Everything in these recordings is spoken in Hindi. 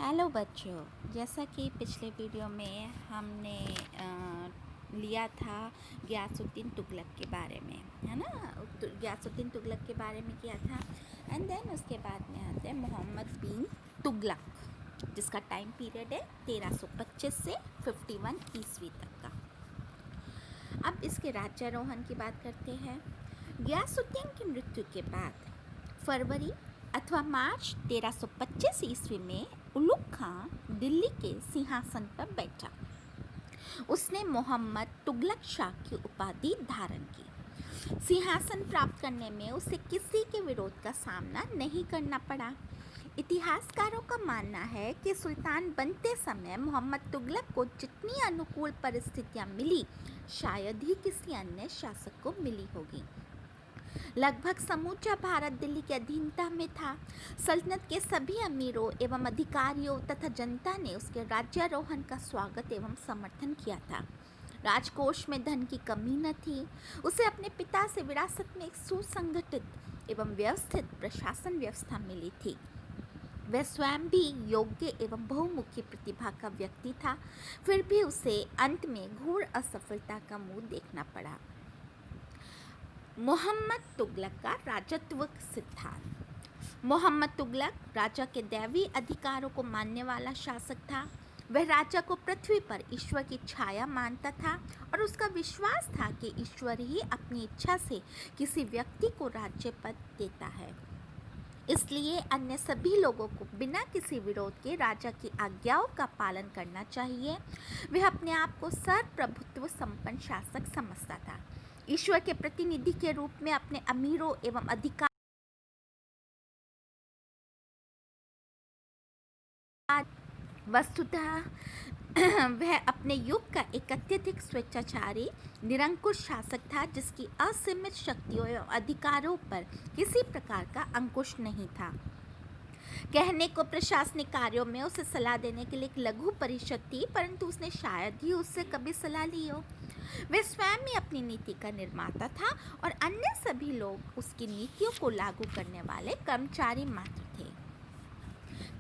हेलो बच्चों, जैसा कि पिछले वीडियो में हमने लिया था गियासुद्दीन तुगलक के बारे में, है ना। गियासुद्दीन तुगलक के बारे में किया था। एंड देन उसके बाद में आते हैं मोहम्मद बिन तुगलक, जिसका टाइम पीरियड है 1325 से 51 ईस्वी तक का। अब इसके राज्यारोहण की बात करते हैं। गियासुद्दीन की मृत्यु के बाद फरवरी अथवा मार्च 1325 ईस्वी में उलुग खां दिल्ली के सिंहासन पर बैठा। उसने मोहम्मद तुगलक शाह की उपाधि धारण की। सिंहासन प्राप्त करने में उसे किसी के विरोध का सामना नहीं करना पड़ा। इतिहासकारों का मानना है कि सुल्तान बनते समय मोहम्मद तुगलक को जितनी अनुकूल परिस्थितियां मिली, शायद ही किसी अन्य शासक को मिली होगी। लगभग समूचा भारत दिल्ली के अधीनता में था। सल्तनत के सभी अमीरों एवं अधिकारियों तथा जनता ने उसके राज्यारोहण का स्वागत एवं समर्थन किया था। राजकोष में धन की कमी न थी। उसे अपने पिता से विरासत में एक सुसंगठित एवं व्यवस्थित प्रशासन व्यवस्था मिली थी। वह स्वयं भी योग्य एवं बहुमुखी प्रतिभा का व्यक्ति था, फिर भी उसे अंत में घोर असफलता का मुंह देखना पड़ा। मोहम्मद तुगलक का राजत्व सिद्धांत। मोहम्मद तुगलक राजा के दैवी अधिकारों को मानने वाला शासक था। वह राजा को पृथ्वी पर ईश्वर की छाया मानता था और उसका विश्वास था कि ईश्वर ही अपनी इच्छा से किसी व्यक्ति को राज्य पद देता है। इसलिए अन्य सभी लोगों को बिना किसी विरोध के राजा की आज्ञाओं का पालन करना चाहिए। वह अपने आप को सर्वप्रभुत्व संपन्न शासक समझता था। ईश्वर के प्रतिनिधि के रूप में अपने अमीरों एवं अधिकार वस्तुतः वह अपने युग का एक अत्यधिक स्वेच्छाचारी निरंकुश शासक था, जिसकी असीमित शक्तियों एवं अधिकारों पर किसी प्रकार का अंकुश नहीं था। कहने को प्रशासनिक कार्यों में उसे सलाह देने के लिए एक लघु परिषद थी, परंतु उसने शायद ही उससे कभी सलाह ली हो। वह स्वयं ही अपनी नीति का निर्माता था और अन्य सभी लोग उसकी नीतियों को लागू करने वाले कर्मचारी मात्र थे।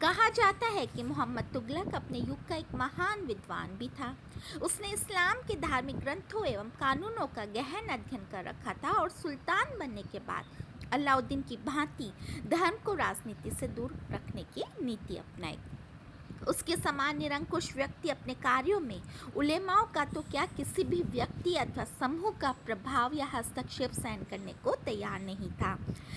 कहा जाता है कि मोहम्मद तुगलक अपने युग का एक महान विद्वान भी था। उसने इस्लाम के धार्मिक ग्रंथों एवं कानूनों का गहन अध्ययन कर रखा था और सुल्तान बनने के बाद अलाउद्दीन की भांति धर्म को राजनीति से दूर रखने की नीति अपनाई। उसके समान निरंकुश व्यक्ति अपने कार्यों में उलेमाओं का तो क्या, किसी भी व्यक्ति अथवा समूह का प्रभाव या हस्तक्षेप सहन करने को तैयार नहीं था।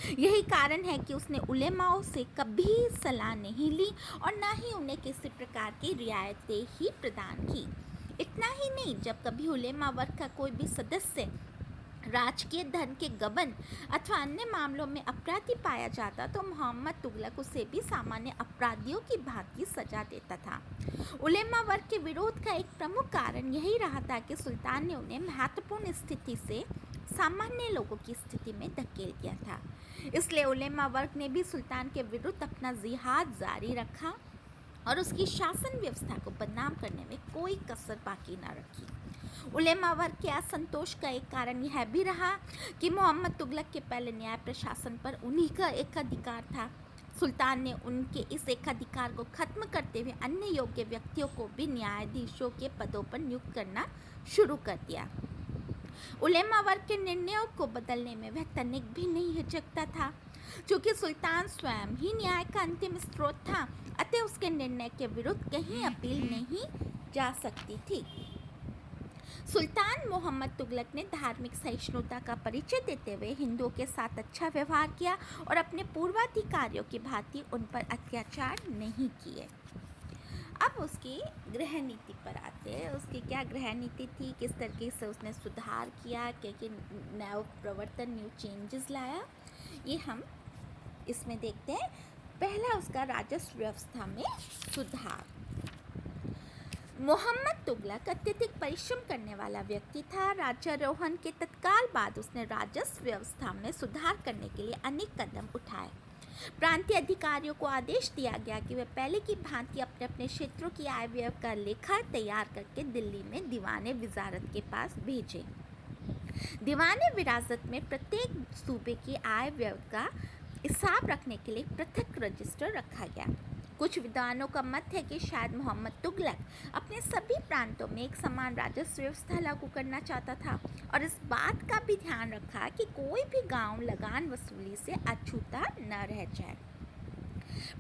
यही कारण है कि उसने उलेमाओं से कभी सलाह नहीं ली और न ही उन्हें किसी प्रकार की रियायतें ही प्रदान की। इतना ही नहीं, जब कभी उलेमा वर्ग का कोई भी सदस्य राजकीय धन के गबन अथवा अन्य मामलों में अपराधी पाया जाता तो मोहम्मद तुगलक उसे भी सामान्य अपराधियों की भांति सजा देता था। उलेमा वर्ग के विरोध का एक प्रमुख कारण यही रहा था कि सुल्तान ने उन्हें महत्वपूर्ण स्थिति से सामान्य लोगों की स्थिति में धकेल दिया था। इसलिए उलेमा वर्ग ने भी सुल्तान के विरुद्ध अपना जिहाद जारी रखा और उसकी शासन व्यवस्था को बदनाम करने में कोई कसर बाकी न रखी। उलेमा वर्ग के असंतोष का एक कारण यह भी रहा कि मोहम्मद तुगलक के पहले न्याय प्रशासन पर उन्हीं का एकाधिकार था। सुल्तान ने उनके इस एकाधिकार को खत्म करते हुए अन्य योग्य व्यक्तियों को भी न्यायाधीशों के पदों पर नियुक्त करना शुरू कर दिया। उलेमा वर्ग के निर्णयों को बदलने में वह तनिक भी नहीं हिचकता था। चूँकि सुल्तान स्वयं ही न्याय का अंतिम स्रोत था, अतः उसके निर्णय के विरुद्ध कहीं अपील नहीं जा सकती थी। सुल्तान मोहम्मद तुगलक ने धार्मिक सहिष्णुता का परिचय देते हुए हिंदुओं के साथ अच्छा व्यवहार किया और अपने पूर्वाधिकारियों की भांति उन पर अत्याचार नहीं किए। अब उसकी गृह नीति पर आते हैं। उसकी क्या गृह नीति थी, किस तरीके से उसने सुधार किया, क्या नव प्रवर्तन, न्यू चेंजेस लाया, ये हम इसमें देखते हैं। पहला उसका राजस्व व्यवस्था में सुधार। मोहम्मद तुगलक अत्यधिक परिश्रम करने वाला व्यक्ति था। राज्यारोहण के तत्काल बाद उसने राजस्व व्यवस्था में सुधार करने के लिए अनेक कदम उठाए। प्रांतीय अधिकारियों को आदेश दिया गया कि वे पहले की भांति अपने अपने क्षेत्रों की आय व्यय का लेखा तैयार करके दिल्ली में दीवाने विजारत के पास भेजें। दीवाने विरासत में प्रत्येक सूबे की आय व्यय का हिसाब रखने के लिए पृथक रजिस्टर रखा गया। कुछ विद्वानों का मत है कि शायद मोहम्मद तुगलक अपने सभी प्रांतों में एक समान राजस्व व्यवस्था लागू करना चाहता था और इस बात का भी ध्यान रखा कि कोई भी गांव लगान वसूली से अछूता न रह जाए।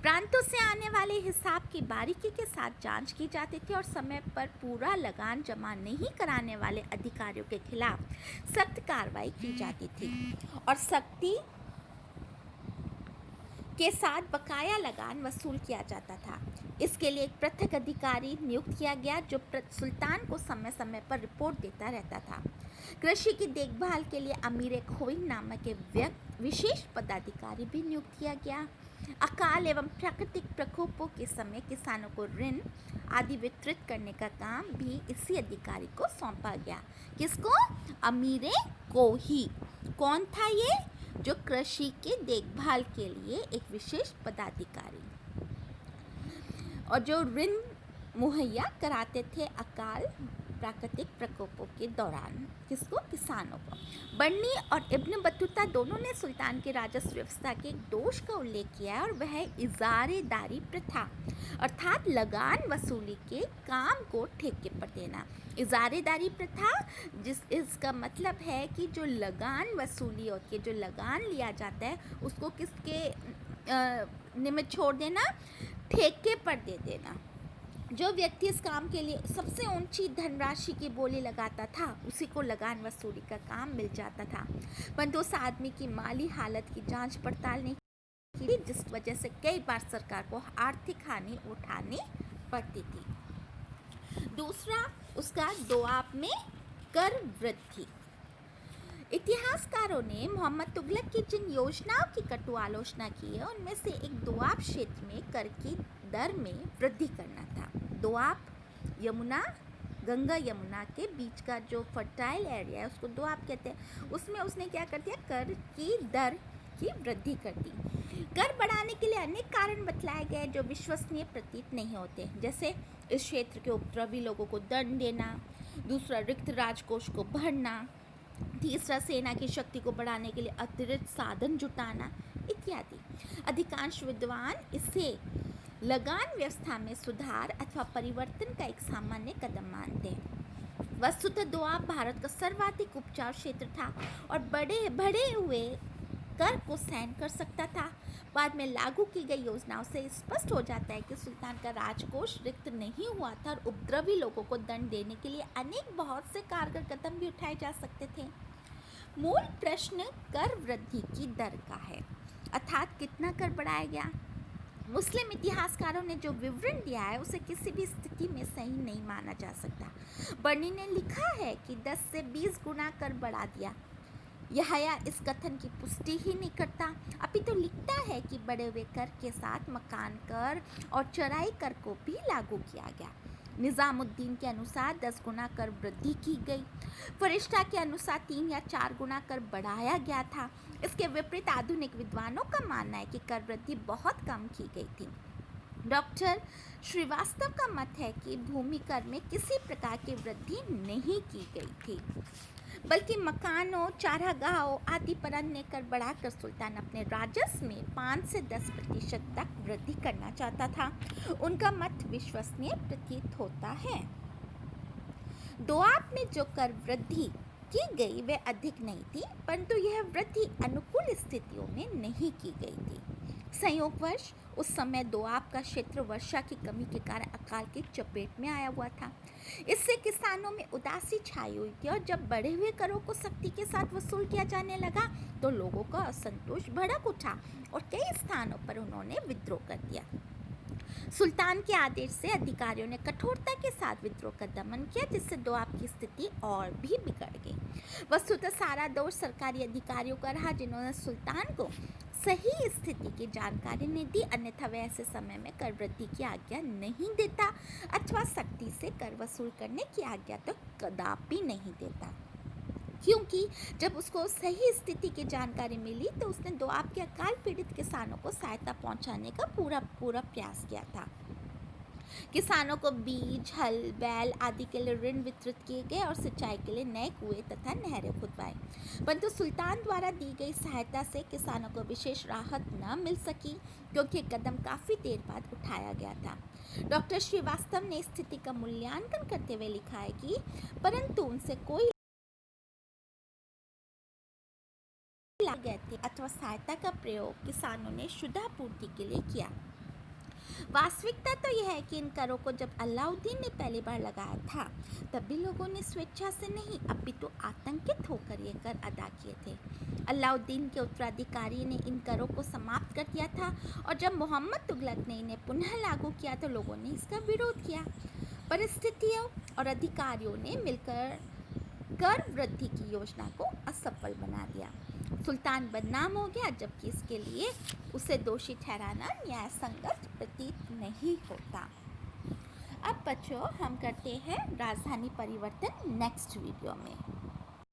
प्रांतों से आने वाले हिसाब की बारीकी के साथ जांच की जाती थी और समय पर पूरा लगान जमा नहीं कराने वाले अधिकारियों के खिलाफ सख्त कार्रवाई की जाती थी और सख्ती के साथ बकाया लगान वसूल किया जाता था। इसके लिए एक पृथक अधिकारी नियुक्त किया गया जो सुल्तान को समय समय पर रिपोर्ट देता रहता था। कृषि की देखभाल के लिए अमीर खोई नामक एक विशेष पदाधिकारी भी नियुक्त किया गया। अकाल एवं प्राकृतिक प्रकोपों के समय किसानों को ऋण आदि वितरित करने का काम भी इसी अधिकारी को सौंपा गया। किसको? अमीर कोही। कौन था ये? जो कृषि के देखभाल के लिए एक विशेष पदाधिकारी और जो ऋण मुहैया कराते थे अकाल प्राकृतिक प्रकोपों के दौरान। किसको? किसानों को। बर्नी और इब्न बतूता दोनों ने सुल्तान के राजस्व व्यवस्था के एक दोष का उल्लेख किया है और वह है इजारेदारी प्रथा अर्थात लगान वसूली के काम को ठेके पर देना। इजारेदारी प्रथा इसका मतलब है कि जो लगान वसूली होती है, जो लगान लिया जाता है उसको किसके निमित्त छोड़ देना? ठेके पर दे देना। जो व्यक्ति इस काम के लिए सबसे ऊंची धनराशि की बोली लगाता था उसी को लगान वसूली का काम मिल जाता था, परंतु उस आदमी की माली हालत की जांच पड़ताल नहीं की, जिस वजह से कई बार सरकार को आर्थिक हानि उठानी पड़ती थी। दूसरा उसका दोआब में कर वृद्धि। इतिहासकारों ने मोहम्मद तुगलक की जिन योजनाओं की कटु आलोचना की है उनमें से एक दोआब क्षेत्र में कर की दर में वृद्धि करना था। दोआब गंगा यमुना के बीच का जो फर्टाइल एरिया है उसको दोआब कहते हैं। उसमें उसने क्या कर दिया? कर की दर की वृद्धि कर दी। कर बढ़ाने के लिए अनेक कारण बतलाए गए जो विश्वसनीय प्रतीत नहीं होते, जैसे इस क्षेत्र के उपद्रवी लोगों को दंड देना, दूसरा रिक्त राजकोष को भरना, तीसरा सेना की शक्ति को बढ़ाने के लिए अतिरिक्त साधन जुटाना इत्यादि। अधिकांश विद्वान इसे लगान व्यवस्था में सुधार अथवा परिवर्तन का एक सामान्य कदम मानते हैं। वस्तुतः दोआब भारत का सर्वाधिक उपजाऊ क्षेत्र था और बढ़े हुए कर को सहन कर सकता था। बाद में लागू की गई योजनाओं से स्पष्ट हो जाता है कि सुल्तान का राजकोष रिक्त नहीं हुआ था और उपद्रवी लोगों को दंड देने के लिए अनेक बहुत से कारगर कदम भी उठाए जा सकते थे। मूल प्रश्न कर वृद्धि की दर का है, अर्थात कितना कर बढ़ाया गया। मुस्लिम इतिहासकारों ने जो विवरण दिया है उसे किसी भी स्थिति में सही नहीं माना जा सकता। बर्नी ने लिखा है कि 10 से 20 गुना कर बढ़ा दिया। यहया इस कथन की पुष्टि ही नहीं करता, अपितु लिखता है कि बढ़े हुए कर के साथ मकान कर और चराई कर को भी लागू किया गया। निज़ामुद्दीन के अनुसार 10 गुना कर वृद्धि की गई। फरिश्ता के अनुसार 3 या 4 गुना कर बढ़ाया गया था। इसके विपरीत आधुनिक विद्वानों का मानना है कि कर वृद्धि बहुत कम की गई थी। डॉक्टर श्रीवास्तव का मत है कि भूमि कर में किसी प्रकार की वृद्धि नहीं की गई थी, बल्कि मकानों, चारागाहों आदि पर अन्य कर बढ़ाकर सुल्तान अपने राजस्व में 5 से 10% तक वृद्धि करना चाहता था। उनका मत विश्वसनीय प्रतीत होता है। दोआब में जो कर वृद्धि की गई वह अधिक नहीं थी, परंतु यह वृद्धि अनुकूल स्थितियों में नहीं की गई थी। संयोगवश उस समय दोआब का क्षेत्र वर्षा की कमी के कारण अकाल की चपेट में आया हुआ था। इससे किसानों में उदासी छाई हुई थी और जब बढ़े हुए करों को सख्ती के साथ वसूल किया जाने लगा तो लोगों का असंतोष भड़क उठा और कई स्थानों पर उन्होंने विद्रोह कर दिया। सुल्तान के आदेश से अधिकारियों ने कठोरता के साथ विद्रोह का दमन किया, जिससे दोआब की स्थिति और भी बिगड़ गई। वस्तुतः सारा दोष सरकारी अधिकारियों का रहा, जिन्होंने सुल्तान को सही स्थिति की जानकारी नहीं दी, अन्यथा वह ऐसे समय में कर वृद्धि की आज्ञा नहीं देता अथवा सख्ती से कर वसूल करने की आज्ञा तो कदापि नहीं देता, क्योंकि जब उसको सही स्थिति की जानकारी मिली तो उसने दोआब के अकाल पीड़ित किसानों को सहायता पहुंचाने का पूरा प्रयास किया था। किसानों को बीज, हल, बैल आदि के लिए ऋण वितरित किए गए और सिंचाई के लिए नए कुएं तथा नहरें खुदवाए। परंतु सुल्तान द्वारा दी गई सहायता से किसानों को विशेष राहत न मिल सकी, क्योंकि कदम काफ़ी देर बाद उठाया गया था। डॉक्टर श्रीवास्तव ने स्थिति का मूल्यांकन करते हुए लिखा है कि परंतु उनसे कोई गए थे अथवा सहायता का प्रयोग किसानों ने शुद्धापूर्ति के लिए किया। वास्तविकता तो यह है कि इन करों को जब अलाउद्दीन ने पहली बार लगाया था तब भी लोगों ने स्वेच्छा से नहीं अपितु आतंकित होकर ये कर अदा किए थे। अलाउद्दीन के उत्तराधिकारी ने इन करों को समाप्त कर दिया था और जब मोहम्मद तुगलक ने इन्हें पुनः लागू किया तो लोगों ने इसका विरोध किया। परिस्थितियों और अधिकारियों ने मिलकर कर वृद्धि की योजना को असफल बना दिया। सुल्तान बदनाम हो गया, जबकि इसके लिए उसे दोषी ठहराना न्याय संगत प्रतीत नहीं होता। अब बच्चों हम करते हैं राजधानी परिवर्तन नेक्स्ट वीडियो में।